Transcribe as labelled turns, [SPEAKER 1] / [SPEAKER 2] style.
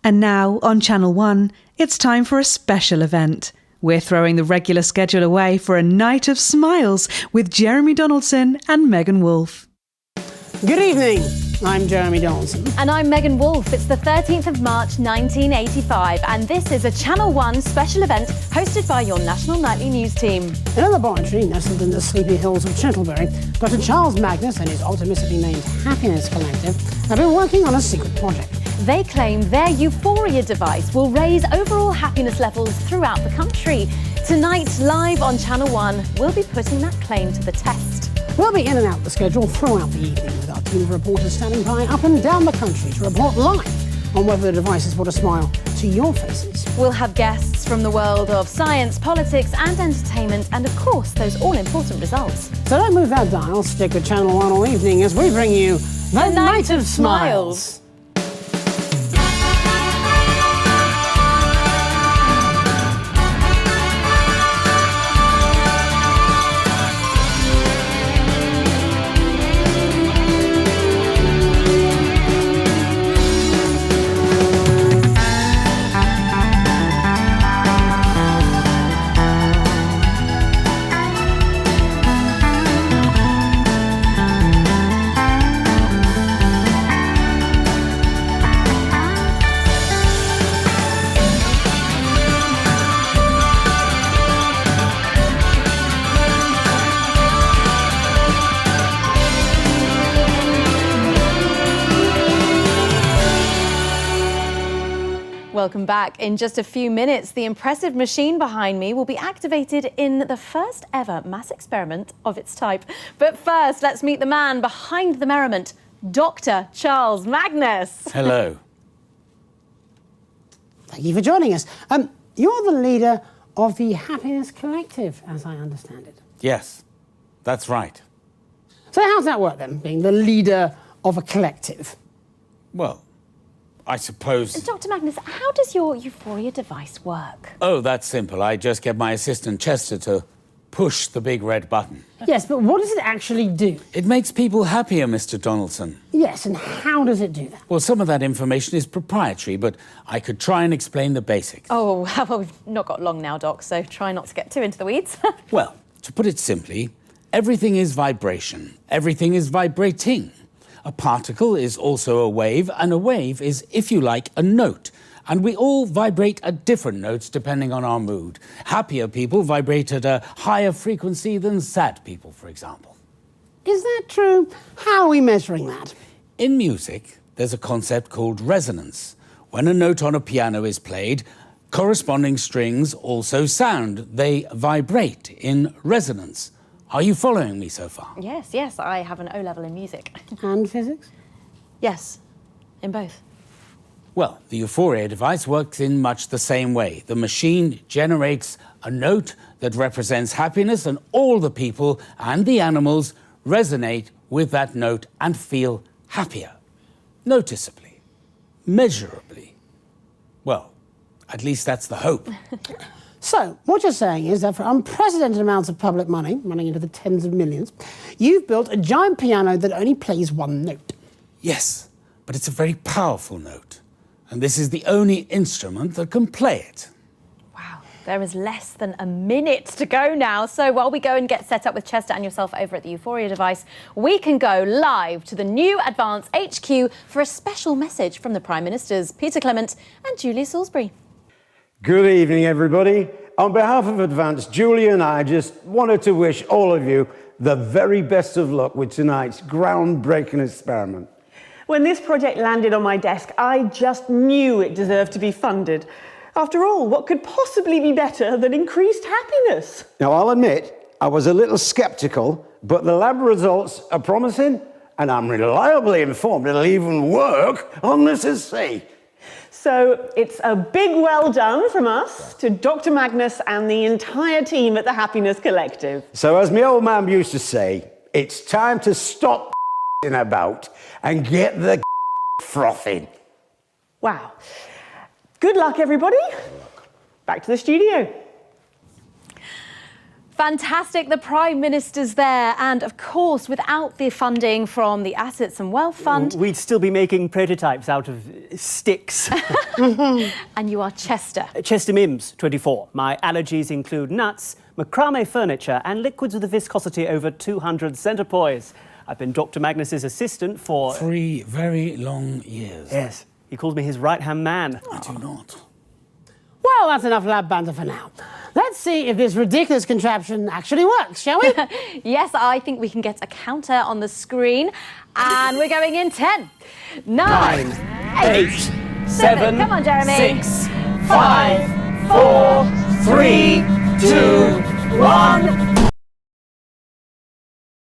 [SPEAKER 1] And now, on Channel 1, it's time for a special event. We're throwing the regular schedule away for a night of smiles with Jeremy Donaldson and Megan Wolfe.
[SPEAKER 2] Good evening, I'm Jeremy Donaldson.
[SPEAKER 3] And I'm Megan Wolfe. It's the 13th of March 1985 and this is a Channel 1 special event hosted by your national nightly news team.
[SPEAKER 2] In a laboratory nestled in the sleepy hills of Chantlebury, Dr. Charles Magnus and his optimistically named Happiness Collective have been working on a secret project.
[SPEAKER 3] They claim their Euphoria device will raise overall happiness levels throughout the country. Tonight, live on Channel 1, we'll be putting that claim to the test.
[SPEAKER 2] We'll be in and out the schedule throughout the evening with our team of reporters standing by up and down the country to report live on whether the device has brought a smile to your faces.
[SPEAKER 3] We'll have guests from the world of science, politics and entertainment and of course those all-important results.
[SPEAKER 2] So don't move that dial, stick with Channel 1 all evening as we bring you the Night of Smiles.
[SPEAKER 3] Welcome back. In just a few minutes, the impressive machine behind me will be activated in the first ever mass experiment of its type. But first, let's meet the man behind the merriment, Dr. Charles Magnus.
[SPEAKER 4] Hello.
[SPEAKER 2] Thank you for joining us. You're the leader of the Happiness Collective, as I understand it.
[SPEAKER 4] Yes, that's right.
[SPEAKER 2] So how's that work then, being the leader of a collective?
[SPEAKER 4] Well, I suppose...
[SPEAKER 3] Dr. Magnus, how does your Euphoria device work?
[SPEAKER 4] Oh, that's simple. I just get my assistant Chester to push the big red button.
[SPEAKER 2] Yes, but what does it actually do?
[SPEAKER 4] It makes people happier, Mr. Donaldson.
[SPEAKER 2] Yes, and how does it do that?
[SPEAKER 4] Well, some of that information is proprietary, but I could try and explain the basics.
[SPEAKER 3] Oh, well, we've not got long now, Doc, so try not to get too into the weeds.
[SPEAKER 4] Well, to put it simply, everything is vibration. Everything is vibrating. A particle is also a wave, and a wave is, if you like, a note. And we all vibrate at different notes depending on our mood. Happier people vibrate at a higher frequency than sad people, for example.
[SPEAKER 2] Is that true? How are we measuring that?
[SPEAKER 4] In music, there's a concept called resonance. When a note on a piano is played, corresponding strings also sound. They vibrate in resonance. Are you following me so far?
[SPEAKER 3] Yes, I have an O-level in music.
[SPEAKER 2] And physics?
[SPEAKER 3] Yes, in both.
[SPEAKER 4] Well, the Euphoria device works in much the same way. The machine generates a note that represents happiness, and all the people and the animals resonate with that note and feel happier. Noticeably. Measurably. Well, at least that's the hope.
[SPEAKER 2] So, what you're saying is that for unprecedented amounts of public money, running into the tens of millions, you've built a giant piano that only plays one note.
[SPEAKER 4] Yes, but it's a very powerful note. And this is the only instrument that can play it.
[SPEAKER 3] Wow, there is less than a minute to go now. So while we go and get set up with Chester and yourself over at the Euphoria device, we can go live to the new Advance HQ for a special message from the Prime Ministers, Peter Clement and Julia Salisbury.
[SPEAKER 5] Good evening, everybody. On behalf of Advance, Julia and I just wanted to wish all of you the very best of luck with tonight's groundbreaking experiment.
[SPEAKER 6] When this project landed on my desk, I just knew it deserved to be funded. After all, what could possibly be better than increased happiness?
[SPEAKER 5] Now, I'll admit, I was a little skeptical, but the lab results are promising, and I'm reliably informed it'll even work on Mrs. C.
[SPEAKER 6] So it's a big well done from us to Dr. Magnus and the entire team at the Happiness Collective.
[SPEAKER 5] So as my old man used to say, it's time to stop about and get the frothing.
[SPEAKER 6] Wow. Good luck, everybody. Back to the studio.
[SPEAKER 3] Fantastic, the Prime Minister's there. And of course, without the funding from the Assets and Wealth Fund...
[SPEAKER 7] We'd still be making prototypes out of sticks.
[SPEAKER 3] And you are Chester.
[SPEAKER 7] Chester Mims, 24. My allergies include nuts, macrame furniture and liquids with a viscosity over 200 centipoise. I've been Dr. Magnus's assistant for...
[SPEAKER 4] 3 very long years.
[SPEAKER 7] Yes, he calls me his right-hand man.
[SPEAKER 4] I do not.
[SPEAKER 2] Well, that's enough lab banter for now. Let's see if this ridiculous contraption actually works, shall we?
[SPEAKER 3] Yes, I think we can get a counter on the screen. And we're going in 10, 9, 8, 7. Come on, Jeremy.
[SPEAKER 7] 6, 5, 4, 3, 2, 1...